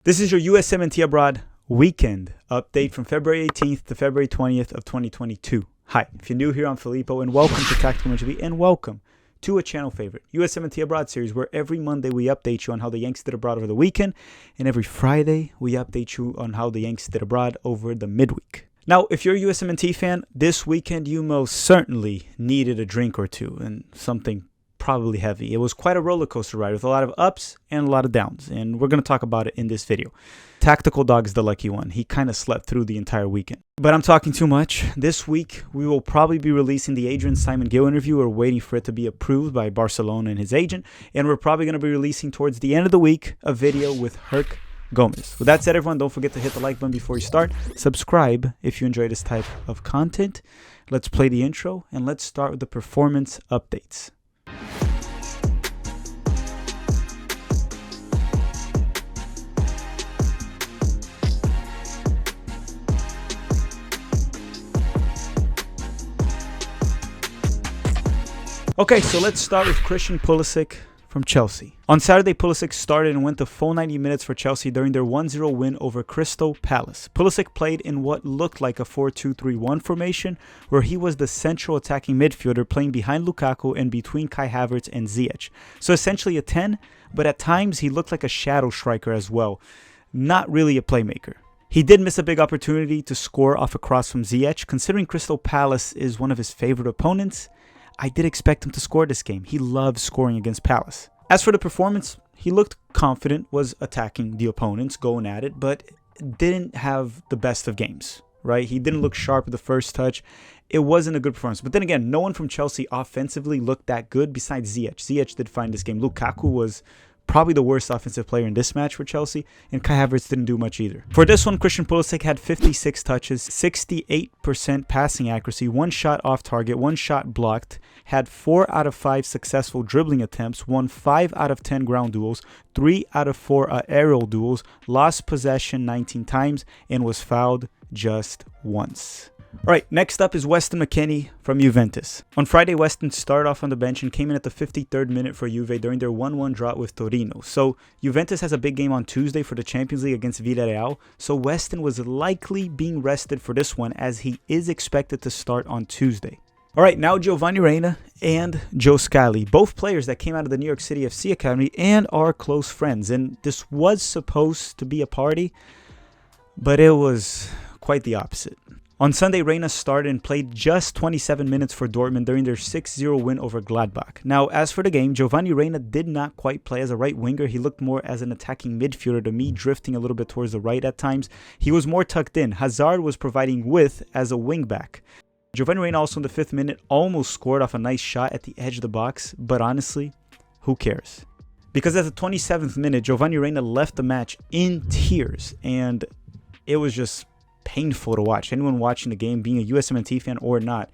This is your USMNT Abroad weekend update from February 18th to February 20th of 2022. Hi, if you're new here, I'm Filippo, and welcome to Tactical Match TV, and welcome to a channel favorite, USMNT Abroad series, where every Monday we update you on how the Yanks did abroad over the weekend, and every Friday we update you on how the Yanks did abroad over the midweek. Now, if you're a USMNT fan, this weekend you most certainly needed a drink or two, and something probably heavy. It was quite a roller coaster ride with a lot of ups and a lot of downs, and we're going to talk about it in this video. Tactical Dog's the lucky one. He kind of slept through the entire weekend. But I'm talking too much. This week, we will probably be releasing the Adrian Simon Gill interview. We're waiting for it to be approved by Barcelona and his agent, and we're probably going to be releasing towards the end of the week a video with Herc Gomez. With that said, everyone, don't forget to hit the like button before you start. Subscribe if you enjoy this type of content. Let's play the intro, and let's start with the performance updates. Okay, so let's start with Christian Pulisic from Chelsea. On Saturday, Pulisic started and went the full 90 minutes for Chelsea during their 1-0 win over Crystal Palace. Pulisic played in what looked like a 4-2-3-1 formation, where he was the central attacking midfielder playing behind Lukaku and between Kai Havertz and Ziyech. So essentially a 10, but at times he looked like a shadow striker as well. Not really a playmaker. He did miss a big opportunity to score off a cross from Ziyech. Considering Crystal Palace is one of his favorite opponents, I did expect him to score this game. He loves scoring against Palace. As for the performance, he looked confident, was attacking the opponents, going at it, but didn't have the best of games, right? He didn't look sharp at the first touch. It wasn't a good performance. But then again, no one from Chelsea offensively looked that good besides Ziyech. Ziyech did fine this game. Lukaku was probably the worst offensive player in this match for Chelsea, and Kai Havertz didn't do much either. For this one, Christian Pulisic had 56 touches, 68% passing accuracy, 1 shot off target, 1 shot blocked, had 4 out of 5 successful dribbling attempts, won 5 out of 10 ground duels, 3 out of 4 aerial duels, lost possession 19 times, and was fouled just once. Alright, next up is Weston Mckennie from Juventus. On Friday, Weston started off on the bench and came in at the 53rd minute for Juve during their 1-1 draw with Torino. So, Juventus has a big game on Tuesday for the Champions League against Villarreal, so Weston was likely being rested for this one as he is expected to start on Tuesday. Alright, now Giovanni Reina and Joe Scally, both players that came out of the New York City FC Academy and are close friends. And this was supposed to be a party, but it was quite the opposite. On Sunday, Reina started and played just 27 minutes for Dortmund during their 6-0 win over Gladbach. Now, as for the game, Giovanni Reina did not quite play as a right winger. He looked more as an attacking midfielder to me, drifting a little bit towards the right at times. He was more tucked in. Hazard was providing width as a wingback. Giovanni Reina also in the 5th minute almost scored off a nice shot at the edge of the box, but honestly, who cares? Because at the 27th minute, Giovanni Reina left the match in tears, and it was just painful to watch. Anyone watching the game, being a USMNT fan or not,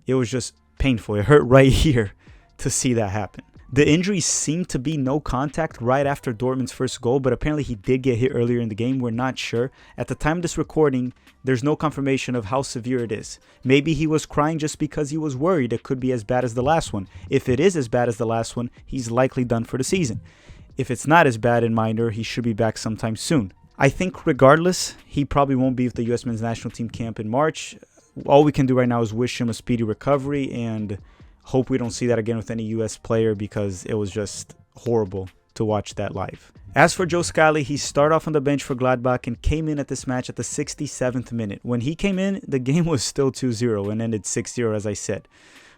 it was just painful. It hurt right here to see that happen. The injury seemed to be no contact right after Dortmund's first goal, but apparently he did get hit earlier in the game. We're not sure. At the time of this recording, there's no confirmation of how severe it is. Maybe he was crying just because he was worried it could be as bad as the last one. If it is as bad as the last one, he's likely done for the season. If it's not as bad and minor, he should be back sometime soon. I think regardless, he probably won't be with the U.S. men's national team camp in March. All we can do right now is wish him a speedy recovery and hope we don't see that again with any U.S. player, because it was just horrible to watch that live. As for Joe Scally, he started off on the bench for Gladbach and came in at this match at the 67th minute. When he came in, the game was still 2-0 and ended 6-0, as I said.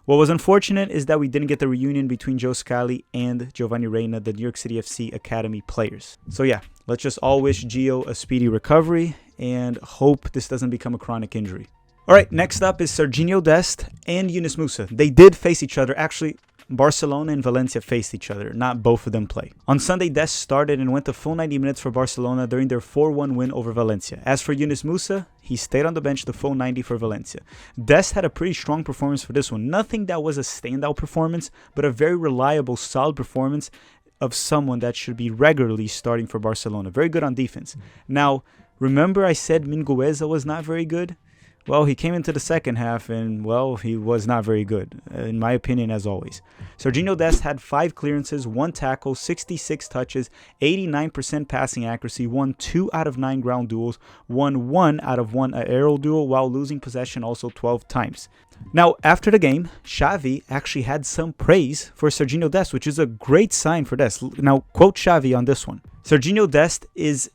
What was unfortunate is that we didn't get the reunion between Joe Scally and Giovanni Reina, the New York City FC Academy players. So yeah, let's just all wish Gio a speedy recovery and hope this doesn't become a chronic injury. Alright, next up is Serginho Dest and Yunus Musah. They did face each other. Actually, Barcelona and Valencia faced each other. Not both of them play. On Sunday, Dest started and went the full 90 minutes for Barcelona during their 4-1 win over Valencia. As for Yunus Musah, he stayed on the bench the full 90 for Valencia. Dest had a pretty strong performance for this one. Nothing that was a standout performance, but a very reliable, solid performance of someone that should be regularly starting for Barcelona. Very good on defense. Now, remember I said Mingueza was not very good? Well, he came into the second half and, well, he was not very good, in my opinion, as always. Serginho Dest had 5 clearances, 1 tackle, 66 touches, 89% passing accuracy, won 2 out of 9 ground duels, won 1 out of 1 aerial duel, while losing possession also 12 times. Now, after the game, Xavi actually had some praise for Serginho Dest, which is a great sign for Dest. Now, quote Xavi on this one. Serginho Dest is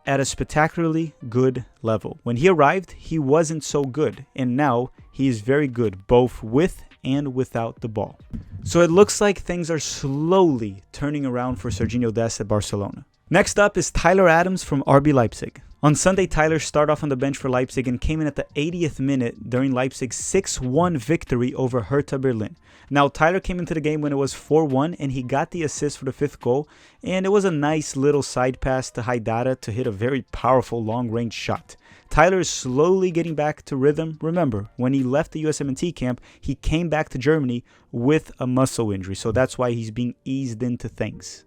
at a spectacularly good level. When he arrived, he wasn't so good, and now he is very good, both with and without the ball. So it looks like things are slowly turning around for Serginho Dest at Barcelona. Next up is Tyler Adams from RB Leipzig. On Sunday, Tyler started off on the bench for Leipzig and came in at the 80th minute during Leipzig's 6-1 victory over Hertha Berlin. Now, Tyler came into the game when it was 4-1 and he got the assist for the 5th goal, and it was a nice little side pass to Haidara to hit a very powerful long-range shot. Tyler is slowly getting back to rhythm. Remember, when he left the USMNT camp, he came back to Germany with a muscle injury, so that's why he's being eased into things.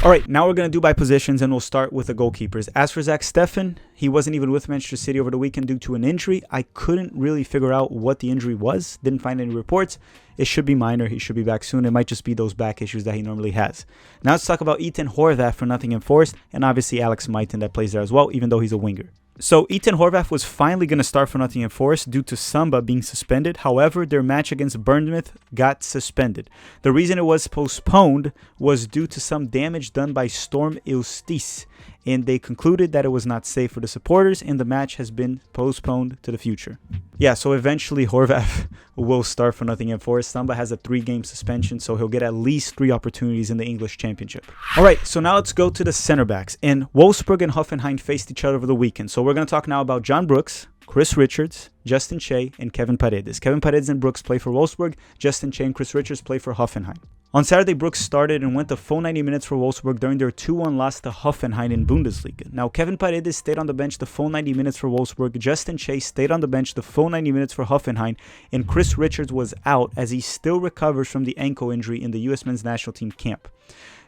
Alright, now we're going to do by positions, and we'll start with the goalkeepers. As for Zach Steffen, he wasn't even with Manchester City over the weekend due to an injury. I couldn't really figure out what the injury was. Didn't find any reports. It should be minor. He should be back soon. It might just be those back issues that he normally has. Now let's talk about Ethan Horvath for Nottingham Forest, and obviously Alex Maitan that plays there as well, even though he's a winger. So Ethan Horvath was finally going to start for Nottingham Forest due to Samba being suspended. However, their match against Bournemouth got suspended. The reason it was postponed was due to some damage done by Storm Ilstis, and they concluded that it was not safe for the supporters, and the match has been postponed to the future. Yeah, so eventually Horvath will start for Nottingham Forest. Samba has a 3-game suspension, so he'll get at least 3 opportunities in the English Championship. Alright, so now let's go to the center backs. And Wolfsburg and Hoffenheim faced each other over the weekend. So we're going to talk now about John Brooks, Chris Richards, Justin Che, and Kevin Paredes. Kevin Paredes and Brooks play for Wolfsburg. Justin Che and Chris Richards play for Hoffenheim. On Saturday, Brooks started and went the full 90 minutes for Wolfsburg during their 2-1 loss to Hoffenheim in Bundesliga. Now, Kevin Paredes stayed on the bench the full 90 minutes for Wolfsburg. Justin Che stayed on the bench the full 90 minutes for Hoffenheim. And Chris Richards was out as he still recovers from the ankle injury in the US men's national team camp.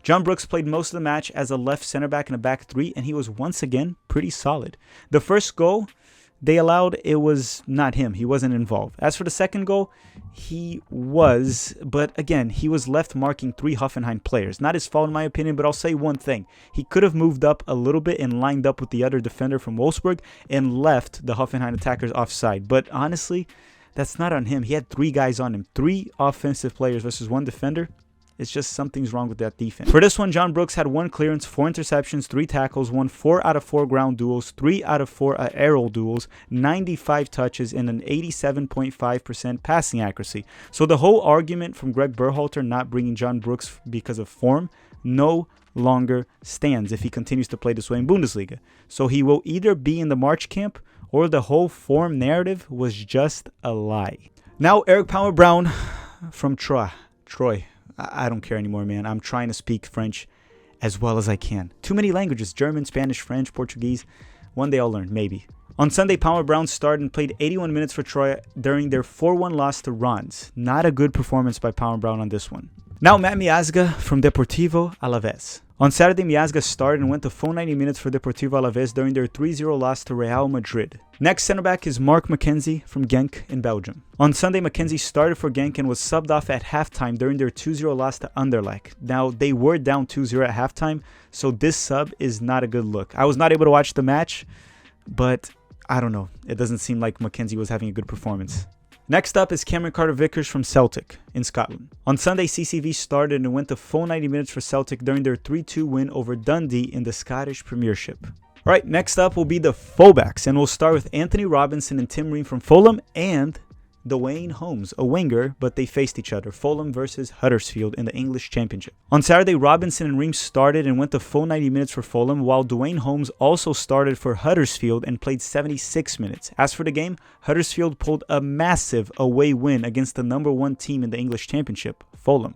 John Brooks played most of the match as a left center back in a back 3, and he was once again pretty solid. The first goal they allowed, it was not him. He wasn't involved. As for the second goal, he was, but again, he was left marking 3 Hoffenheim players. Not his fault in my opinion, but I'll say one thing. He could have moved up a little bit and lined up with the other defender from Wolfsburg and left the Hoffenheim attackers offside. But honestly, that's not on him. He had 3 guys on him. 3 offensive players versus 1 defender. It's just something's wrong with that defense. For this one, John Brooks had 1 clearance, 4 interceptions, 3 tackles, won 4 out of 4 ground duels, 3 out of 4 aerial duels, 95 touches, and an 87.5% passing accuracy. So the whole argument from Greg Berhalter not bringing John Brooks because of form no longer stands if he continues to play this way in Bundesliga. So he will either be in the March camp or the whole form narrative was just a lie. Now Eric Palmer-Brown from Troy. I don't care anymore, man. I'm trying to speak French as well as I can. Too many languages. German, Spanish, French, Portuguese. One day I'll learn, maybe. On Sunday, Palmer-Brown started and played 81 minutes for Troy during their 4-1 loss to Rennes. Not a good performance by Palmer-Brown on this one. Now Matt Miazga from Deportivo Alavés. On Saturday, Miazga started and went the full 90 minutes for Deportivo Alavés during their 3-0 loss to Real Madrid. Next center back is Mark McKenzie from Genk in Belgium. On Sunday, McKenzie started for Genk and was subbed off at halftime during their 2-0 loss to Anderlecht. Now, they were down 2-0 at halftime, so this sub is not a good look. I was not able to watch the match, but I don't know. It doesn't seem like McKenzie was having a good performance. Next up is Cameron Carter-Vickers from Celtic in Scotland. On Sunday, CCV started and went the full 90 minutes for Celtic during their 3-2 win over Dundee in the Scottish Premiership. Alright, next up will be the fullbacks, and we'll start with Anthony Robinson and Tim Ream from Fulham and Dwayne Holmes, a winger, but they faced each other. Fulham versus Huddersfield in the English Championship. On Saturday, Robinson and Ream started and went the full 90 minutes for Fulham, while Dwayne Holmes also started for Huddersfield and played 76 minutes. As for the game, Huddersfield pulled a massive away win against the number 1 team in the English Championship, Fulham.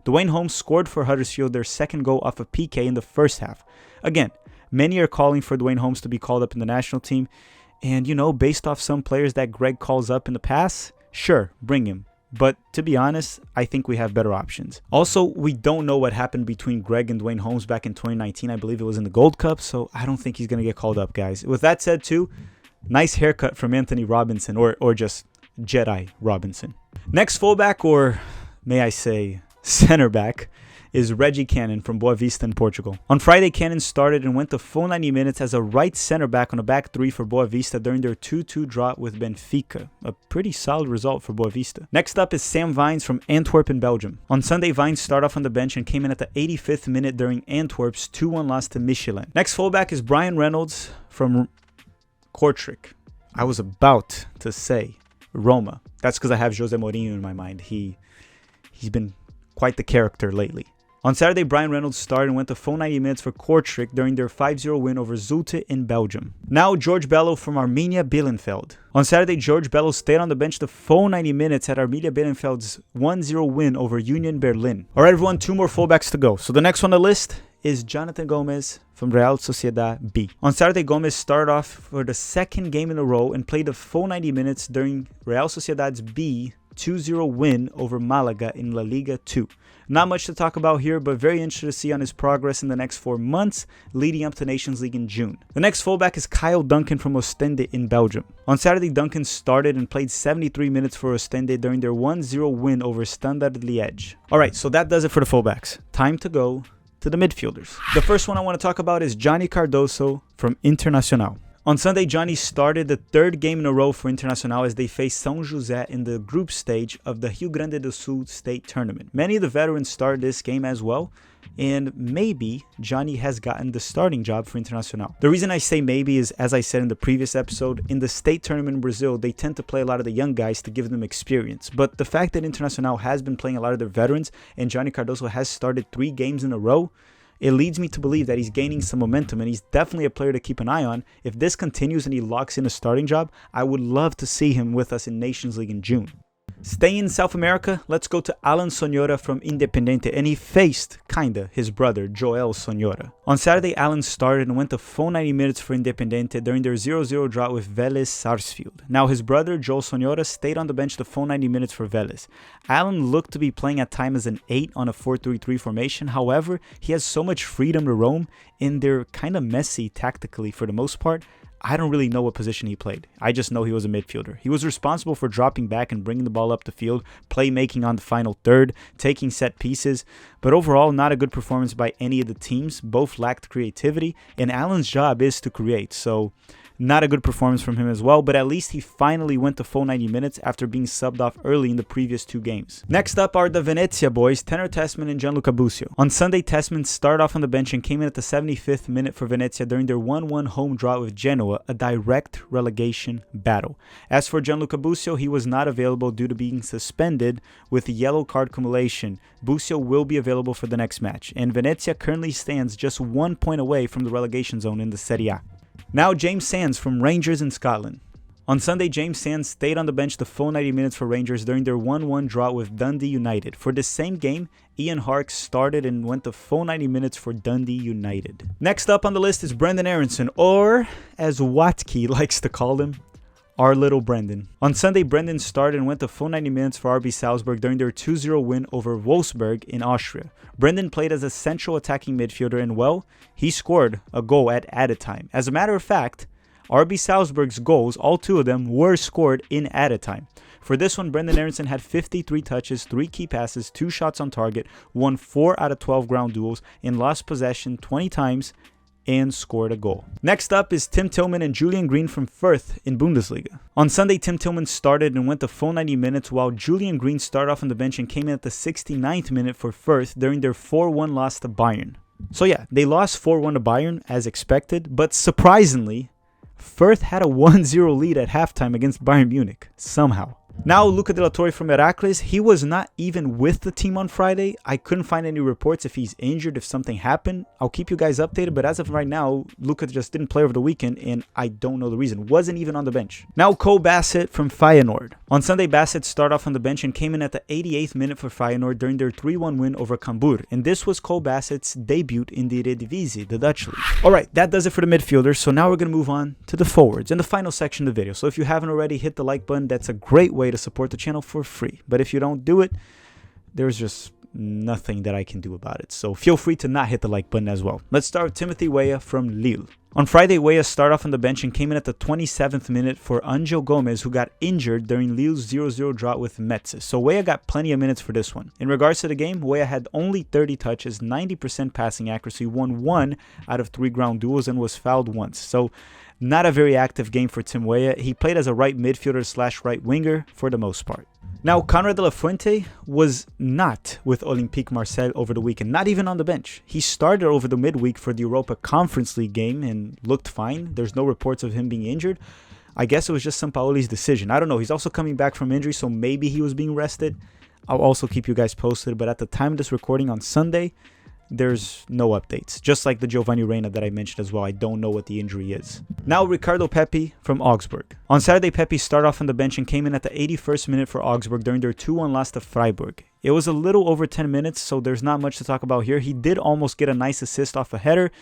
Dwayne Holmes scored for Huddersfield their second goal off a PK in the first half. Again, many are calling for Dwayne Holmes to be called up in the national team. And, based off some players that Greg calls up in the past, sure, bring him. But to be honest, I think we have better options. Also, we don't know what happened between Greg and Dwayne Holmes back in 2019. I believe it was in the Gold Cup, so I don't think he's going to get called up, guys. With that said, too, Nice haircut from Anthony Robinson, or just Jedi Robinson. Next fullback, or may I say center back, is Reggie Cannon from Boa Vista in Portugal. On Friday, Cannon started and went the full 90 minutes as a right center back on a back three for Boa Vista during their 2-2 draw with Benfica. A pretty solid result for Boa Vista. Next up is Sam Vines from Antwerp in Belgium. On Sunday, Vines started off on the bench and came in at the 85th minute during Antwerp's 2-1 loss to Michelin. Next fullback is Brian Reynolds from Kortrijk. I was about to say Roma. That's because I have Jose Mourinho in my mind. He's been quite the character lately. On Saturday, Brian Reynolds started and went the full 90 minutes for Kortrijk during their 5-0 win over Zulte in Belgium. Now, George Bello from Arminia Bielefeld. On Saturday, George Bello stayed on the bench the full 90 minutes at Arminia Bielefeld's 1-0 win over Union Berlin. All right, everyone, 2 more fullbacks to go. So the next on the list is Jonathan Gomez from Real Sociedad B. On Saturday, Gomez started off for the second game in a row and played the full 90 minutes during Real Sociedad's B 2-0 win over Malaga in La Liga 2. Not much to talk about here, but very interested to see on his progress in the next 4 months leading up to Nations League in June. The next fullback is Kyle Duncan from Ostende in Belgium. On Saturday, Duncan started and played 73 minutes for Ostende during their 1-0 win over Standard Liège. Alright, so that does it for the fullbacks. Time to go to the midfielders. The first one I want to talk about is Johnny Cardoso from Internacional. On Sunday, Johnny started the 3rd game in a row for Internacional as they faced São José in the group stage of the Rio Grande do Sul State Tournament. Many of the veterans started this game as well, and maybe Johnny has gotten the starting job for Internacional. The reason I say maybe is, as I said in the previous episode, in the state tournament in Brazil, they tend to play a lot of the young guys to give them experience. But the fact that Internacional has been playing a lot of their veterans and Johnny Cardoso has started 3 games in a row, it leads me to believe that he's gaining some momentum, and he's definitely a player to keep an eye on. If this continues and he locks in a starting job, I would love to see him with us in Nations League in June. Staying in South America, let's go to Alan Sonora from Independiente, and he faced, his brother, Joel Sonora. On Saturday, Alan started and went the full 90 minutes for Independiente during their 0-0 draw with Vélez Sarsfield. Now, his brother, Joel Sonora, stayed on the bench the full 90 minutes for Vélez. Alan looked to be playing at times as an 8 on a 4-3-3 formation. However, he has so much freedom to roam, and they're kind of messy tactically for the most part. I don't really know what position he played. I just know he was a midfielder. He was responsible for dropping back and bringing the ball up the field, playmaking on the final third, taking set pieces. But overall, not a good performance by any of the teams. Both lacked creativity, and Alan's job is to create. So not a good performance from him as well, but at least he finally went the full 90 minutes after being subbed off early in the previous 2 games. Next up are the Venezia boys, Tenor Tessman and Gianluca Busio. On Sunday, Tessman started off on the bench and came in at the 75th minute for Venezia during their 1-1 home draw with Genoa, a direct relegation battle. As for Gianluca Busio, he was not available due to being suspended with yellow card accumulation. Busio will be available for the next match, and Venezia currently stands just 1 point away from the relegation zone in the Serie A. Now, James Sands from Rangers in Scotland. On Sunday, James Sands stayed on the bench the full 90 minutes for Rangers during their 1-1 draw with Dundee United. For this same game, Ian Harkes started and went the full 90 minutes for Dundee United. Next up on the list is Brenden Aaronson, or as Watke likes to call him, our little Brenden. On Sunday, Brenden started and went the full 90 minutes for RB Salzburg during their 2-0 win over Wolfsburg in Austria. Brenden played as a central attacking midfielder, and well, he scored a goal at added time. As a matter of fact, RB Salzburg's goals, all 2 of them, were scored in added time. For this one, Brenden Aaronson had 53 touches, 3 key passes, 2 shots on target, won 4 out of 12 ground duels, and lost possession 20 times, and scored a goal. Next up is Tim Tillman and Julian Green from Fürth in Bundesliga. On Sunday, Tim Tillman started and went the full 90 minutes, while Julian Green started off on the bench and came in at the 69th minute for Fürth during their 4-1 loss to Bayern. So yeah, they lost 4-1 to Bayern as expected, but surprisingly, Fürth had a 1-0 lead at halftime against Bayern Munich, somehow. Now, Luca De La Torre from Heracles, he was not even with the team on Friday. I couldn't find any reports if he's injured, if something happened. I'll keep you guys updated, but as of right now, Luca just didn't play over the weekend, and I don't know the reason. Wasn't even on the bench. Now, Cole Bassett from Feyenoord. On Sunday, Bassett started off on the bench and came in at the 88th minute for Feyenoord during their 3-1 win over Cambuur, and this was Cole Bassett's debut in the Eredivisie, the Dutch league. Alright, that does it for the midfielders, so now we're going to move on to the forwards in the final section of the video. So if you haven't already, hit the like button. That's a great way to support the channel for free, but if you don't do it, there's just nothing that I can do about it, so feel free to not hit the like button as well. Let's start with Timothy Weah from Lille. On Friday, Weah started off on the bench and came in at the 27th minute for Angel Gomez, who got injured during Lille's 0-0 draw with Metz. So Weah got plenty of minutes for this one. In regards to the game, Weah had only 30 touches, 90% passing accuracy, won 1 out of 3 ground duels, and was fouled once. So not a very active game for Tim Weah. He played as a right midfielder / right winger for the most part. Now, Conrad de la Fuente was not with Olympique Marseille over the weekend, not even on the bench. He started over the midweek for the Europa Conference League game and looked fine. There's no reports of him being injured. I guess it was just Sampaoli's decision. I don't know. He's also coming back from injury, so maybe he was being rested. I'll also keep you guys posted, but at the time of this recording on Sunday, there's no updates. Just like the Giovanni Reyna that I mentioned as well. I don't know what the injury is. Now, Ricardo Pepi from Augsburg. On Saturday, Pepi started off on the bench and came in at the 81st minute for Augsburg during their 2-1 loss to Freiburg. It was a little over 10 minutes, so there's not much to talk about here. He did almost get a nice assist off a header,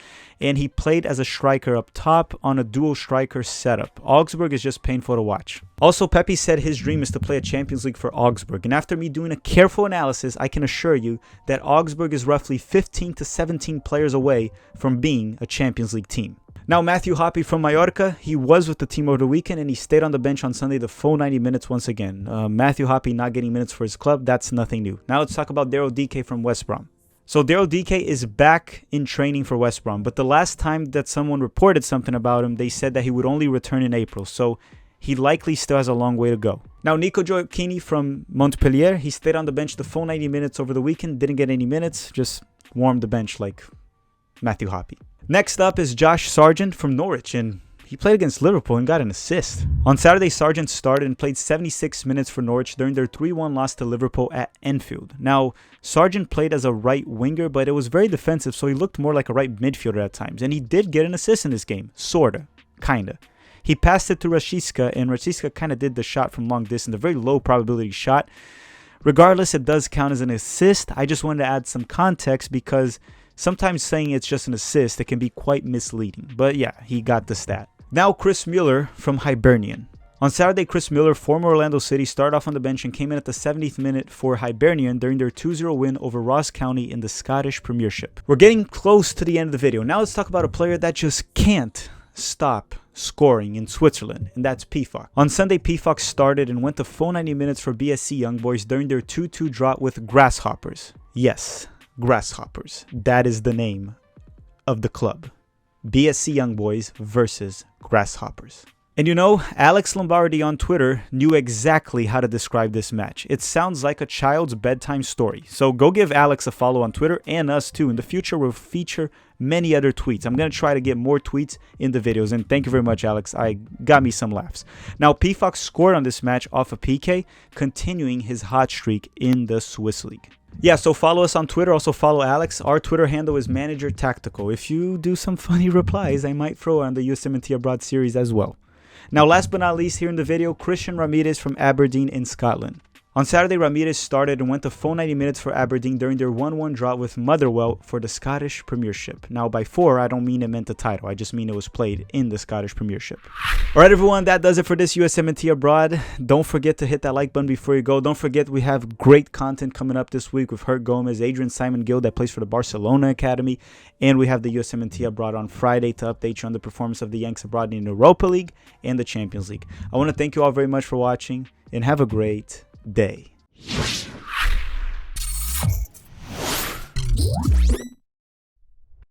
and he played as a striker up top on a dual striker setup. Augsburg is just painful to watch. Also, Pepi said his dream is to play a Champions League for Augsburg, and after me doing a careful analysis, I can assure you that Augsburg is roughly 15 to 17 players away from being a Champions League team. Now, Matthew Hoppe from Mallorca, he was with the team over the weekend and he stayed on the bench on Sunday the full 90 minutes once again. Matthew Hoppe not getting minutes for his club, that's nothing new. Now let's talk about Daryl DK from West Brom. So Daryl DK is back in training for West Brom, but the last time that someone reported something about him, they said that he would only return in April, so he likely still has a long way to go. Now, Nico Gioacchini from Montpellier, he stayed on the bench the full 90 minutes over the weekend, didn't get any minutes, just warmed the bench like Matthew Hoppe. Next up is Josh Sargent from Norwich, and he played against Liverpool and got an assist. On Saturday, Sargent started and played 76 minutes for Norwich during their 3-1 loss to Liverpool at Enfield. Now, Sargent played as a right winger, but it was very defensive, so he looked more like a right midfielder at times. And he did get an assist in this game, sorta, kinda. He passed it to Rashica, and Rashica kind of did the shot from long distance, a very low probability shot. Regardless, it does count as an assist. I just wanted to add some context because sometimes saying it's just an assist, it can be quite misleading. But yeah, he got the stat. Now, Chris Mueller from Hibernian. On Saturday, Chris Mueller, former Orlando City, started off on the bench and came in at the 70th minute for Hibernian during their 2-0 win over Ross County in the Scottish Premiership. We're getting close to the end of the video. Now let's talk about a player that just can't stop scoring in Switzerland, and that's Pefok. On Sunday, Pefok started and went the full 90 minutes for BSC Young Boys during their 2-2 draw with Grasshoppers. Yes, Grasshoppers. That is the name of the club. BSC Young Boys versus Grasshoppers. And you know, Alex Lombardi on Twitter knew exactly how to describe this match. It sounds like a child's bedtime story. So go give Alex a follow on Twitter, and us too. In the future, we'll feature many other tweets. I'm going to try to get more tweets in the videos. And thank you very much, Alex. I got me some laughs. Now, Pefok scored on this match off a PK, continuing his hot streak in the Swiss League. Yeah, so follow us on Twitter. Also follow Alex. Our Twitter handle is Manager Tactical. If you do some funny replies, I might throw on the USMNT Abroad series as well. Now, last but not least here in the video, Christian Ramirez from Aberdeen in Scotland. On Saturday, Ramirez started and went the full 90 minutes for Aberdeen during their 1-1 draw with Motherwell for the Scottish Premiership. Now, by for, I don't mean it meant the title. I just mean it was played in the Scottish Premiership. Alright, everyone, that does it for this USMNT Abroad. Don't forget to hit that like button before you go. Don't forget we have great content coming up this week with Hurt Gomez, Adrian Simon Gill that plays for the Barcelona Academy, and we have the USMNT Abroad on Friday to update you on the performance of the Yanks abroad in the Europa League and the Champions League. I want to thank you all very much for watching, and have a great day.